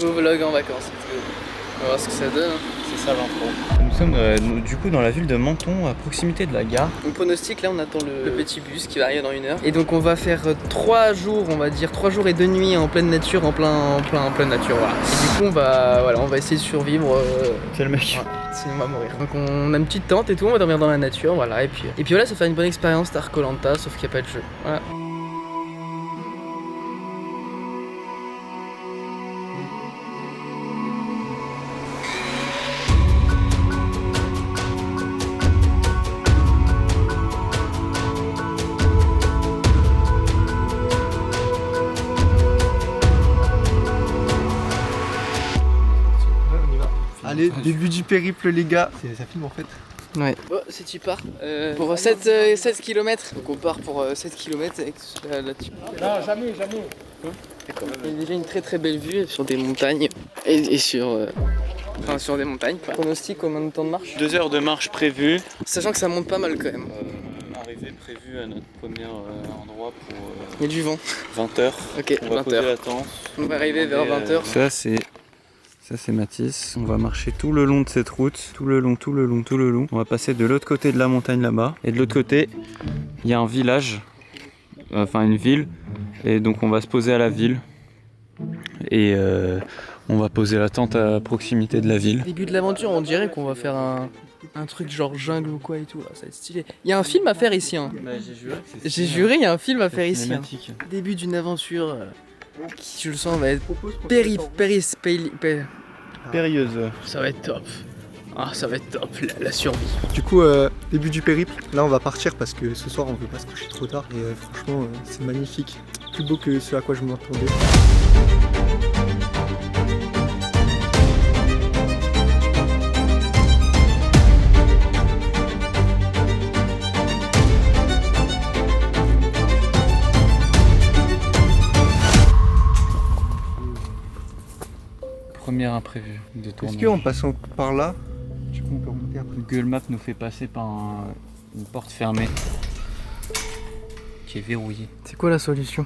nouveau vlog en vacances. On va voir ce que ça donne. C'est ça l'intro. Nous sommes du coup dans la ville de Menton, à proximité de la gare. On pronostique, là on attend le petit bus qui va arriver dans 1 heure. Et donc on va faire 3 jours, on va dire 3 jours et 2 nuits en pleine nature, en pleine nature, voilà. Et du coup on va essayer de survivre. Quel mec. Ouais, sinon on va mourir. Donc on a une petite tente et tout, on va dormir dans la nature, voilà. Et puis voilà, ça fait une bonne expérience Star Koh-Lanta, sauf qu'il n'y a pas de jeu. Voilà. Allez, début du périple les gars. Ça filme en fait. Ouais. Bon, c'est tu pars pour 7 km. Donc on part pour 7 km avec la Non, jamais. D'accord. Il y a déjà une très belle vue sur des montagnes et sur des montagnes. Pronostic combien de temps de marche? 2 heures de marche prévues. Sachant que ça monte pas mal quand même. Arrivée prévue à notre premier endroit pour Il y a du vent. 20h. Ok, On va 20 poser heures. la tente. On va arriver vers 20h. Ça c'est Mathis. On va marcher tout le long de cette route, tout le long. On va passer de l'autre côté de la montagne là-bas. Et de l'autre côté, il y a un village, enfin une ville. Et donc on va se poser à la ville. Et on va poser la tente à proximité de la ville. Début de l'aventure, on dirait qu'on va faire un truc genre jungle ou quoi et tout. Là, ça va être stylé. Il y a un film à faire ici. Hein. Bah, J'ai juré, il y a un film à faire ici. Hein. Cinématique. Début d'une aventure qui, je le sens, va être Périlleuse. Ça va être top. Ah, ça va être top, la survie. Du coup, début du périple. Là, on va partir parce que ce soir, on veut pas se coucher trop tard. Et franchement, c'est magnifique. Plus beau que ce à quoi je m'attendais. Premier imprévu de Est-ce tournage. qu'en passant par là, du coup, on peut remonter après? Google Maps nous fait passer par une porte fermée qui est verrouillée. C'est quoi la solution?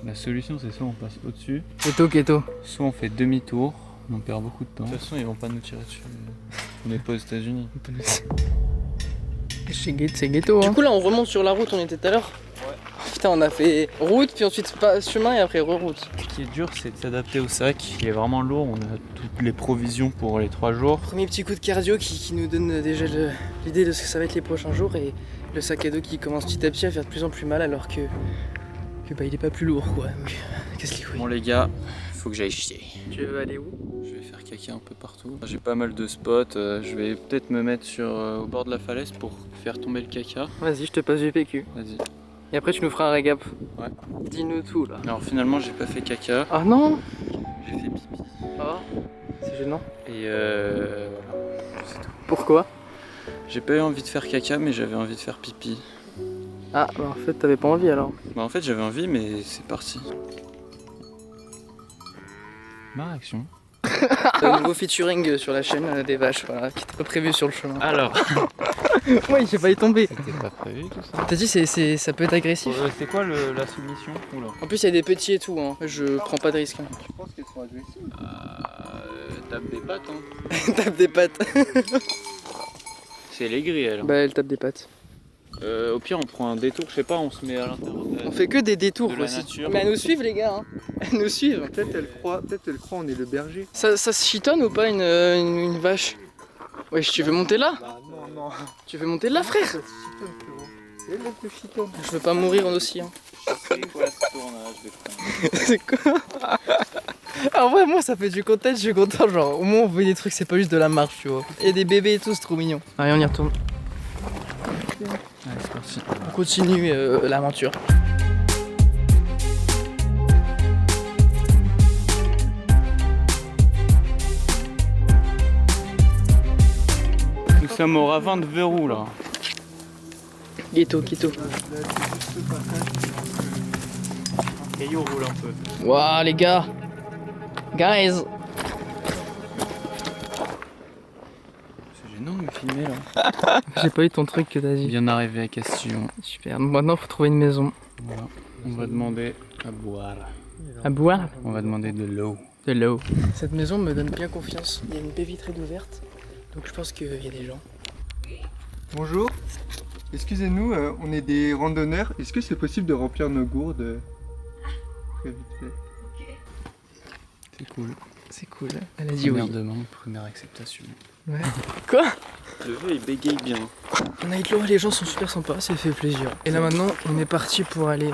La solution, c'est soit on passe au-dessus, Keto. soit on fait demi-tour. On perd beaucoup de temps. De toute façon, ils vont pas nous tirer dessus. On n'est pas aux États-Unis. C'est ghetto. Hein. Du coup, là, on remonte sur la route, on était tout à l'heure. Ouais. Putain, on a fait route, puis ensuite chemin et après re-route. Ce qui est dur, c'est de s'adapter au sac, qui est vraiment lourd. On a toutes les provisions pour les 3 jours. Premier petit coup de cardio qui nous donne déjà l'idée de ce que ça va être les prochains jours et le sac à dos qui commence petit à petit à faire de plus en plus mal alors que bah, il est pas plus lourd quoi. Donc, qu'est-ce qu'il faut? Bon les gars, faut que j'aille chier. Tu veux aller où? Je vais faire caca un peu partout. J'ai pas mal de spots. Je vais peut-être me mettre au bord de la falaise pour faire tomber le caca. Vas-y, je te passe du PQ. Vas-y. Et après tu nous feras un récap. Ouais. Dis-nous tout là. Alors finalement, j'ai pas fait caca. Ah non! J'ai fait pipi. Ah, c'est gênant. Et voilà. C'est tout. Pourquoi? J'ai pas eu envie de faire caca, mais j'avais envie de faire pipi. Ah, bah en fait t'avais pas envie alors. Bah en fait j'avais envie, mais c'est parti. Ma réaction. Un nouveau featuring sur la chaîne des vaches, voilà, qui était pas prévu sur le chemin. Alors. Ouais, j'ai failli tomber. C'était pas prévu tout ça. T'as dit ça peut être agressif. C'est quoi la soumission? Oula. En plus il y a des petits et tout, hein. Je prends pas de risque. Hein. Tu penses qu'elles sont agressives? Tape des pattes hein. Tape des pattes. C'est les grilles elle. Bah elle tape des pattes. Au pire on prend un détour, je sais pas, on se met à l'intérieur. On fait que des détours de la aussi. nature. Mais elles nous suivent les gars, hein. Elles nous suivent. Peut-être elle croit on est le berger. Ça se chitonne ou pas une vache? Wesh, tu veux monter là? Bah non. Tu veux monter là frère? Ça se chitonne, frérot. C'est elle qui se chitonne. Je veux pas mourir aussi. Hein. C'est quoi? En vrai moi ça fait du content, je suis content, genre au moins on voit des trucs, c'est pas juste de la marche tu vois. Il y a des bébés et tout, c'est trop mignon. Allez on y retourne. Allez c'est parti. On continue l'aventure. Nous sommes au ravin de Verrou là. Ghetto. Caillou roule un peu. Waouh les gars. Guys. C'est gênant de me filmer là. J'ai pas eu ton truc que t'as dit. Bien arrivé à Castillon. Super, maintenant faut trouver une maison. Voilà. On va demander à boire. À boire? On va demander de l'eau. Hello. Cette maison me donne bien confiance. Il y a une baie vitrée ouverte, donc je pense qu'il y a des gens. Bonjour. Excusez-nous, on est des randonneurs. Est-ce que c'est possible de remplir nos gourdes très vite fait? C'est cool. C'est cool. Elle a dit oui. Première demande, première acceptation. Ouais. Quoi? Le vœu il bégaye bien. Nightlaw, les gens sont super sympas, ça fait plaisir. Et là maintenant, on est parti pour aller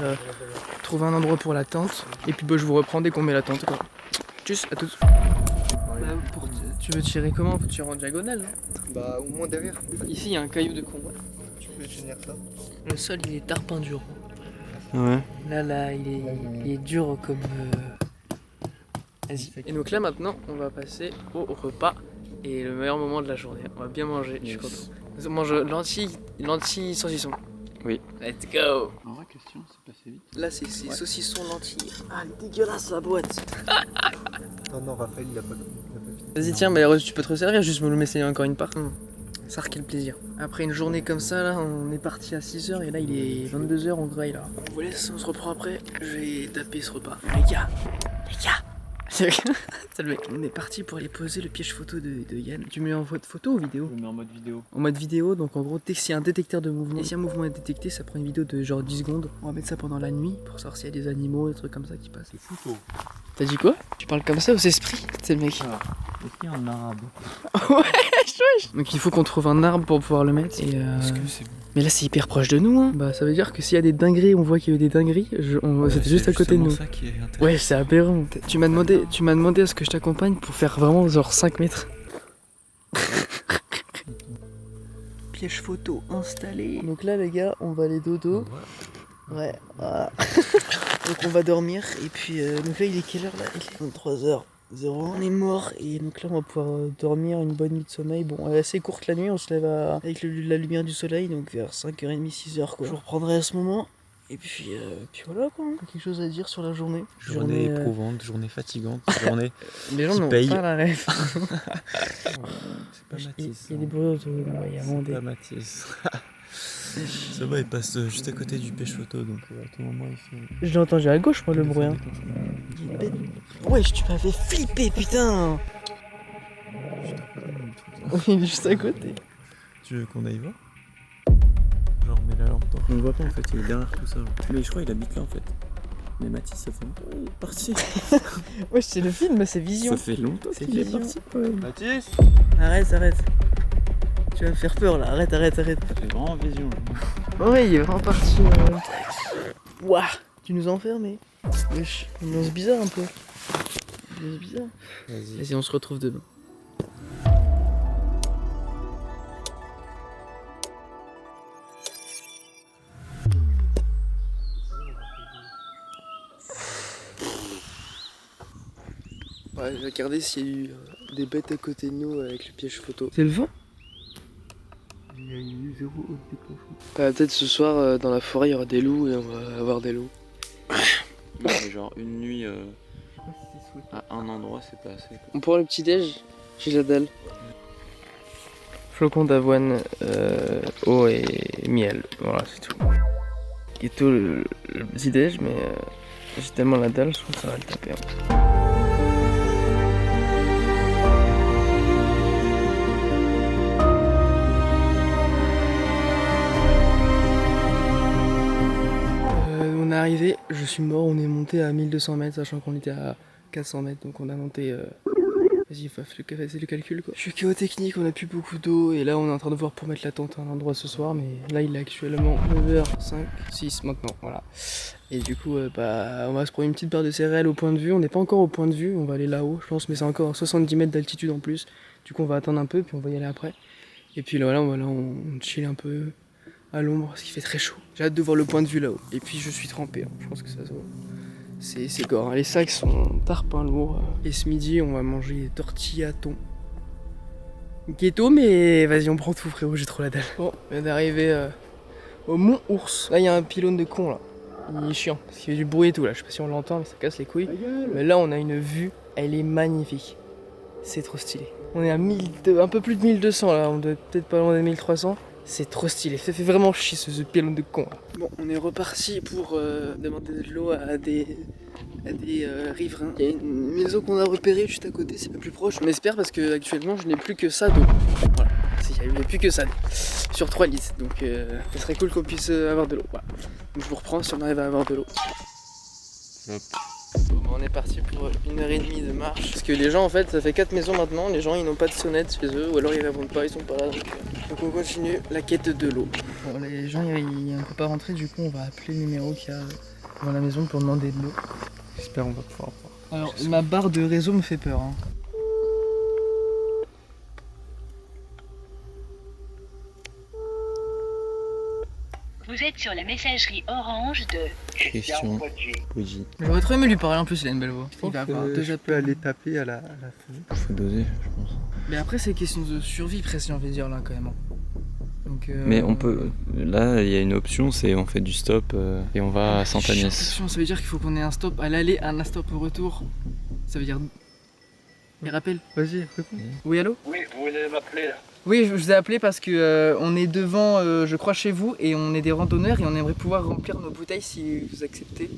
trouver un endroit pour la tente. Et puis bah, je vous reprends dès qu'on met la tente. Quoi. Tchuss, à tous. Tu veux tirer comment? Tu tires en diagonale, hein? Bah au moins derrière. Ici, il y a un caillou de con. Tu peux tenir ça. Le sol, il est tarpin dur. Ouais. Là, il est dur comme... Vas-y. Et donc là, maintenant, on va passer au repas. Et le meilleur moment de la journée. On va bien manger, je suis content. On mange lentilles saucisson. Oui. Let's go. En vrai, question, c'est passé vite. Là, c'est saucisson lentilles. Ah, elle est dégueulasse la boîte. Non, Raphaël, il a pas fini. Vas-y, tiens, mais tu peux te resservir, juste me le m'essayer encore une part. Ça, quel plaisir. Après une journée comme ça, là, on est parti à 6h et là, il est 22h, on graille là. On vous laisse, on se reprend après. Je vais taper ce repas. Les gars. C'est le mec. On est parti pour aller poser le piège photo de Yann. Tu mets en photo ou vidéo? Je mets en mode vidéo. En mode vidéo, donc en gros, dès qu'il y a un détecteur de mouvement, et si un mouvement est détecté, ça prend une vidéo de genre 10 secondes. On va mettre ça pendant la nuit pour savoir s'il y a des animaux, des trucs comme ça qui passent. C'est photo. T'as dit quoi? Tu parles comme ça aux esprits? C'est le mec. Est-ce qu'il y a un arabe? Ouais. Donc il faut qu'on trouve un arbre pour pouvoir le mettre. Et Est-ce que c'est... Mais là c'est hyper proche de nous, hein. Bah ça veut dire que s'il y a des dingueries, on voit qu'il y a eu des dingueries, c'était juste à côté de nous. C'est ça qui est intéressant. Ouais, c'est aberrant. Tu m'as demandé à ce que je t'accompagne pour faire vraiment genre 5 mètres. Piège photo installé. Donc là les gars, on va aller dodo. Ouais, voilà. Donc on va dormir et puis donc là il est quelle heure là? Il est 23h. On est mort et donc là on va pouvoir dormir une bonne nuit de sommeil. Bon, elle est assez courte la nuit, on se lève avec la lumière du soleil, donc vers 5h30, 6h quoi. Je vous reprendrai à ce moment. Et puis voilà quoi. Quelque chose à dire sur la journée. Journée éprouvante, journée fatigante, journée les gens qui n'ont paye. pas la rêve. C'est pas Mathis. Il y a des bruits autour de nous, il y a vraiment C'est des... pas Mathis. Ça va, il passe juste à côté du pêche photo, donc à tout moment il fait... Je l'ai entendu à gauche moi le bruit. Hein. Wesh, tu m'avais flippé putain. Il est juste à côté. Tu veux qu'on aille voir? Genre, mets la lampe. On le voit pas en fait, il est derrière tout ça. Genre. Mais je crois qu'il habite là en fait. Mais Mathis, ça fait longtemps qu'il est parti. Wesh, c'est le film, c'est Vision. Ça fait longtemps C'est qu'il est Vision. parti. Ouais. Mathis, Arrête. Tu vas me faire peur là, arrête. ça fait vraiment Vision. Oh ouais, il est vraiment parti. Ouah, tu nous enfermes, mais. Wesh, une ambiance bizarre un peu. Une ambiance bizarre. Vas-y, on se retrouve demain. Ouais, je vais regarder s'il y a eu des bêtes à côté de nous avec le piège photo. C'est le vent? Il y a eu 0 autre déclenchement. Peut-être ce soir dans la forêt il y aura des loups et on va avoir des loups. Mais genre une nuit à un endroit, c'est pas assez. On prend le petit déj, j'ai la dalle. Flocons d'avoine, eau et miel, voilà c'est tout. Gâteau le petit déj, mais j'ai tellement la dalle, je trouve que ça va le taper. Hein. On est arrivé, je suis mort, on est monté à 1200 mètres, sachant qu'on était à 400 mètres, donc on a monté... Vas-y, c'est le calcul quoi. Je suis KO technique, on a plus beaucoup d'eau, et là on est en train de voir pour mettre la tente à un endroit ce soir, mais là il est actuellement 9h05, 6 maintenant, voilà. Et du coup, on va se prendre une petite barre de céréales au point de vue, on n'est pas encore au point de vue, on va aller là-haut, je pense, mais c'est encore 70 mètres d'altitude en plus, du coup on va attendre un peu, puis on va y aller après. Et puis là, voilà, on chill un peu à l'ombre, parce qu'il fait très chaud. J'ai hâte de voir le point de vue là-haut. Et puis je suis trempé, hein. Je pense que ça se voit. C'est gore, hein. Les sacs sont tarpins lourds. Et ce midi, on va manger des tortillas thon. Ghetto, mais vas-y, on prend tout frérot, j'ai trop la dalle. Bon, on vient d'arriver au Mont Ours. Là, il y a un pylône de con là. Il est chiant, parce qu'il fait du bruit et tout là. Je sais pas si on l'entend, mais ça casse les couilles. Mais là, on a une vue, elle est magnifique. C'est trop stylé. On est à un peu plus de 1200 là, on doit peut-être pas loin des 1300. C'est trop stylé, ça fait vraiment chier ce pylône de con là. Bon, on est reparti pour demander de l'eau à à des riverains. Il y a une maison qu'on a repérée juste à côté, c'est pas plus proche. On espère parce que actuellement je n'ai plus que ça d'eau. Voilà, il n'y a plus que ça sur 3 litres. Donc ça serait cool qu'on puisse avoir de l'eau. Voilà. Donc je vous reprends si on arrive à avoir de l'eau. Hop. Bon, on est parti pour 1h30 de marche. Parce que les gens en fait, ça fait 4 maisons maintenant, les gens ils n'ont pas de sonnette chez eux ou alors ils répondent pas, ils sont pas là. Donc on continue la quête de l'eau. Bon, les gens ils ne peuvent pas rentrer, du coup on va appeler le numéro qu'il y a dans la maison pour demander de l'eau. J'espère qu'on va pouvoir voir. Alors ma barre de réseau me fait peur. Hein. Vous êtes sur la messagerie orange de Christian Poggi. J'aurais trop aimé lui parler, en plus il a une belle voix. Il va avoir Je déjà peux aller taper à la fenêtre. Faut doser, je pense. Mais après c'est question de survie presque, j'ai envie de dire là quand même. Donc, Mais on peut. Là, il y a une option, c'est on fait du stop et on va à Santa-Agnès. Ça veut dire qu'il faut qu'on ait un stop à l'aller, un stop au retour. Ça veut dire. Les rappels. Vas-y, réponds. Oui, allô? Oui, vous voulez m'appeler là? Oui, je vous ai appelé parce que on est devant, je crois, chez vous et on est des randonneurs et on aimerait pouvoir remplir nos bouteilles si vous acceptez.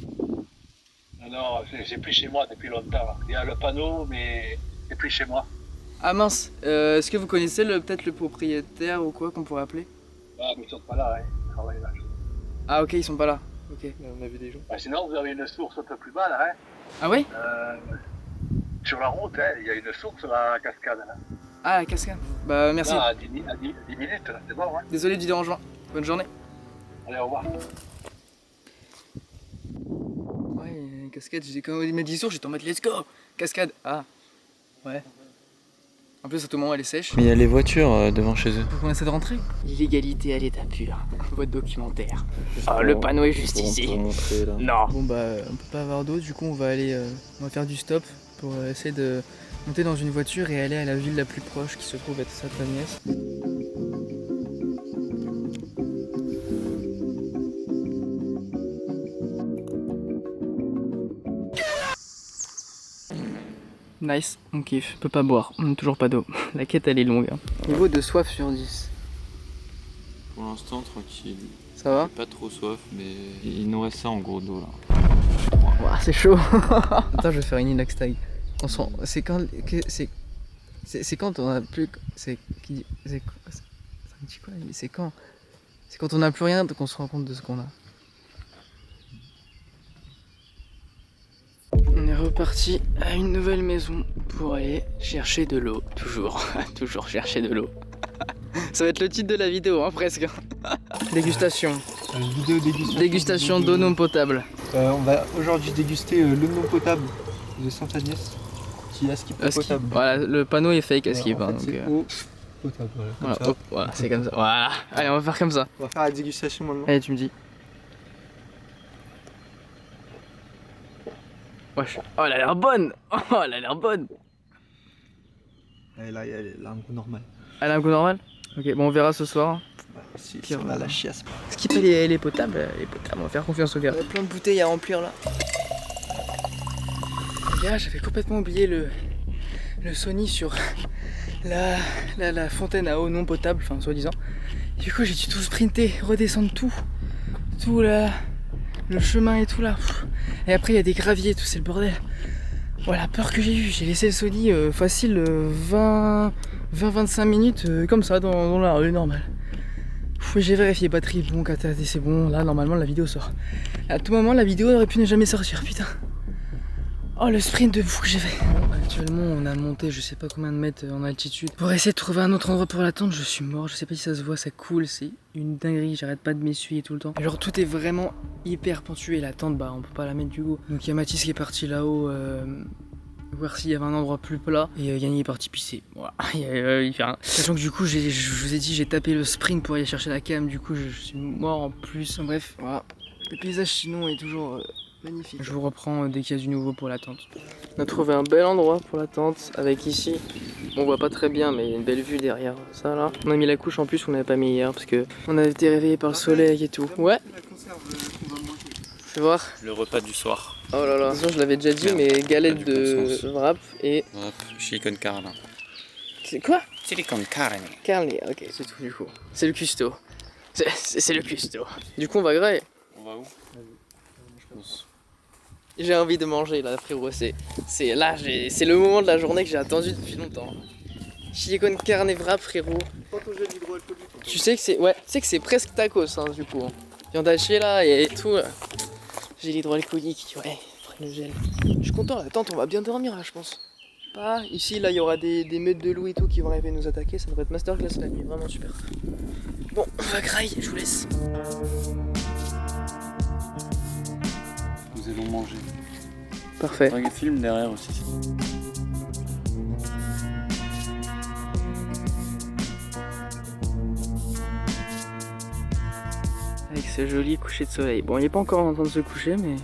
Non, c'est plus chez moi depuis longtemps. Il y a le panneau, mais c'est plus chez moi. Ah mince, est-ce que vous connaissez peut-être le propriétaire ou quoi qu'on pourrait appeler? Ah, mais ils sont pas là, hein. Ils travaillent là. Ah ok, ils sont pas là. Ok. On a vu des gens. Bah, sinon, vous avez une source un peu plus bas là, hein. Ah ouais? Sur la route, hein, il y a une source à la cascade là. Ah, la cascade. Bah merci. Là, à 10 minutes, là, c'est bon, hein. Désolé du dérangement. Bonne journée. Allez, au revoir. Ouais, une cascade, quand il m'a dit source, j'étais en mode let's go. Cascade. Ah. Ouais. En plus, à tout moment, elle est sèche. Mais il y a les voitures devant chez eux. Faut qu'on essaie de rentrer. L'illégalité à l'état pur. Votre documentaire. Ah, le panneau est juste ici. Non. Bon bah, on peut pas avoir d'eau, du coup on va aller, on va faire du stop pour essayer de monter dans une voiture et aller à la ville la plus proche qui se trouve être Santa-Agnès. Nice, on kiffe. On peut pas boire, on n'a toujours pas d'eau. La quête elle est longue. Hein. Niveau de soif sur 10. Pour l'instant, tranquille. Ça va? Pas trop soif, mais il nous reste ça en gros d'eau là. Ouah, c'est chaud. Attends, je vais faire une inox tag. On sent. C'est quand. C'est quand on a plus. C'est. Ça me dit quoi? C'est quand? C'est quand on a plus rien qu'on se rend compte de ce qu'on a. On est reparti à une nouvelle maison pour aller chercher de l'eau. Toujours, toujours chercher de l'eau. Ça va être le titre de la vidéo, hein, presque. Dégustation. Vidéo dégustation. Dégustation d'eau non potable. On va aujourd'hui déguster l'eau non potable de Santa-Agnès. Qui est à skip potable. Voilà, le panneau est fake à skip. En Hein, fait, donc, c'est eau potable. Voilà, comme voilà, ça. hop, voilà, c'est comme ça. Voilà. Allez, on va faire comme ça. On va faire la dégustation maintenant. Allez, tu me dis. Wesh. Oh, elle a l'air bonne. Oh, elle a l'air bonne. Et là, elle a un goût normal. Elle a un goût normal? Ok, bon, on verra ce soir. Si Pire, on a la chiasse. Skip, elle est potable, on va faire confiance au gars. On a plein de bouteilles à remplir là. Les gars, j'avais complètement oublié le Sony sur la fontaine à eau non potable, enfin soi-disant. Du coup, j'ai dû tout sprinter, redescendre tout là, le chemin et tout là. Et après, il y a des graviers et tout, c'est le bordel. Voilà, la peur que j'ai eue, j'ai laissé le Sony facile 20-25 minutes comme ça dans la rue normale. J'ai vérifié batterie, bon, KTAD c'est bon, là normalement la vidéo sort. À tout moment la vidéo aurait pu ne jamais sortir, putain. Oh le sprint de fou que j'ai fait. Bon, actuellement on a monté je sais pas combien de mètres en altitude. Pour essayer de trouver un autre endroit pour l'attendre, je suis mort, je sais pas si ça se voit, ça coule, c'est une dinguerie, j'arrête pas de m'essuyer tout le temps. Genre tout est vraiment hyper pentué, la tente bah on peut pas la mettre du coup. Donc il y a Mathis qui est parti là-haut. Voir s'il y avait un endroit plus plat et Yannick est parti pisser. Voilà, il fait rien. Sachant que du coup, je vous ai dit, j'ai tapé le sprint pour aller chercher la cam, du coup, je suis mort en plus. Bref, voilà. Le paysage sinon est toujours magnifique. Je vous reprends dès qu'il y a du nouveau pour la tente. On a trouvé un bel endroit pour la tente avec ici. On voit pas très bien, mais il y a une belle vue derrière ça là. On a mis la couche en plus qu'on n'avait pas mis hier parce que on avait été réveillé par le soleil et tout. Ouais. Fais voir. Le repas du soir. Oh là là, de toute façon, je l'avais déjà dit, mais galette de wrap et. Hop, chicken carne. C'est quoi? Silicon carne. Carne, ok, c'est tout du coup. C'est le cuistot. C'est le cuistot. Du coup, on va grailler. On va où? Je pense. J'ai envie de manger là, frérot. C'est le moment de la journée que j'ai attendu depuis longtemps. Chili con carne wrap, frérot. Tu sais que c'est presque tacos hein, du coup. Viande hachée là et tout. Gel hydroalcoolique, ouais, le gel. Je suis content, la tente, on va bien dormir là, je pense. Pas ici, là, il y aura des meutes de loups et tout qui vont arriver nous attaquer. Ça devrait être masterclass la nuit, vraiment super. Bon, on va grailler, je vous laisse. Nous allons manger. Parfait. Un film derrière aussi. Avec ce joli coucher de soleil. Bon, il est pas encore en train de se coucher, mais...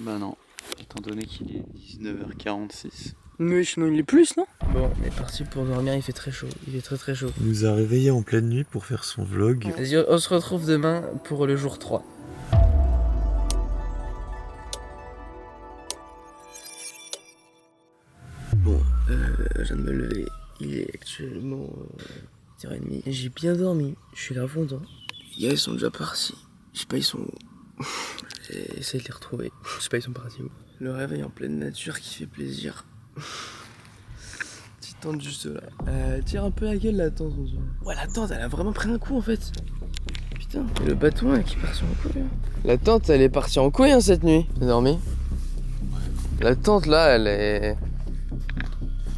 Bah non, étant donné qu'il est 19h46. Mais sinon, il est plus, non? Bon, on est parti pour dormir, il fait très chaud. Il est très très chaud. Il nous a réveillés en pleine nuit pour faire son vlog. Vas-y, on se retrouve demain pour le jour 3. Bon, je viens de me lever. Il est actuellement 10h30. J'ai bien dormi, je suis là content. Les gars, ils sont déjà partis. Je sais pas, ils sont où. J'essaie de les retrouver. Je sais pas, ils sont partis où. Le réveil en pleine nature qui fait plaisir. Petite tente juste là. Tire un peu la gueule la tente. Ouais, la tente, elle a vraiment pris un coup en fait. Putain, et le bâton là qui est parti en couille. Hein. La tente, elle est partie en couille hein, cette nuit. T'as dormi? La tente là, elle est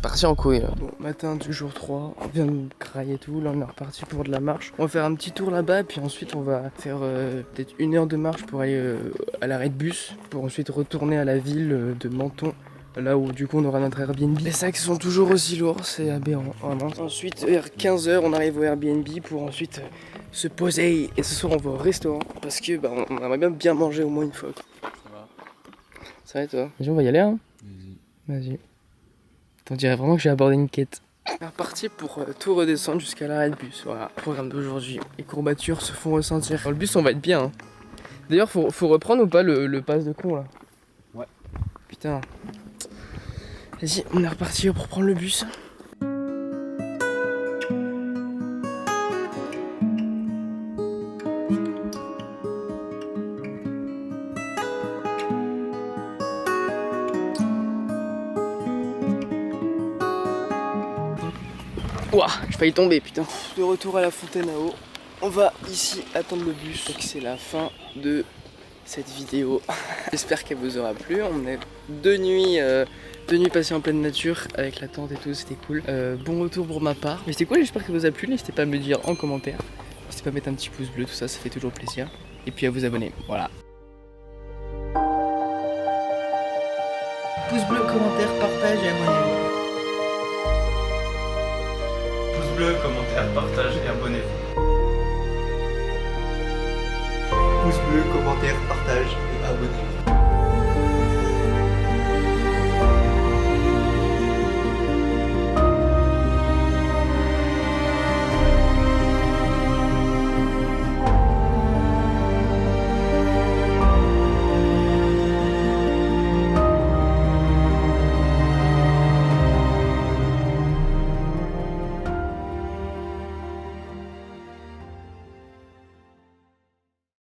partie en couille. Hein. Bon, matin du jour 3, on vient de crailler tout. Là, on est reparti pour de la marche. On va faire un petit tour là-bas, puis ensuite, on va faire peut-être 1 heure de marche pour aller à l'arrêt de bus, pour ensuite retourner à la ville de Menton. Là où du coup on aura notre Airbnb. Les sacs sont toujours aussi lourds, c'est aberrant, vraiment. Ensuite vers 15h on arrive au Airbnb pour ensuite se poser. Et ce soir on va au restaurant parce que bah, on aimerait bien manger au moins une fois. Quoi. Ça va. Ça va et toi? Vas-y on va y aller hein. Vas-y. On dirait vraiment que j'ai abordé une quête. On est reparti pour tout redescendre jusqu'à l'arrêt de bus. Voilà, programme d'aujourd'hui. Les courbatures se font ressentir. Dans le bus on va être bien. Hein. D'ailleurs faut reprendre ou pas le pass de con là? Ouais. Putain. Vas-y, on est reparti pour prendre le bus. Ouah, j'ai failli tomber, putain. De retour à la fontaine à eau. On va ici attendre le bus. Donc c'est la fin de cette vidéo. J'espère qu'elle vous aura plu. On est 2 nuits passées en pleine nature avec la tente et tout, c'était cool. Bon retour pour ma part. Mais c'était cool, j'espère qu'elle vous a plu. N'hésitez pas à me le dire en commentaire. N'hésitez pas à mettre un petit pouce bleu, tout ça, ça fait toujours plaisir. Et puis à vous abonner, voilà. Pouce bleu, commentaire, partage et abonnez-vous. Pouce bleu, commentaire, partage et abonnez-vous. Pouce bleu, commentaire, partage et abonnez-vous.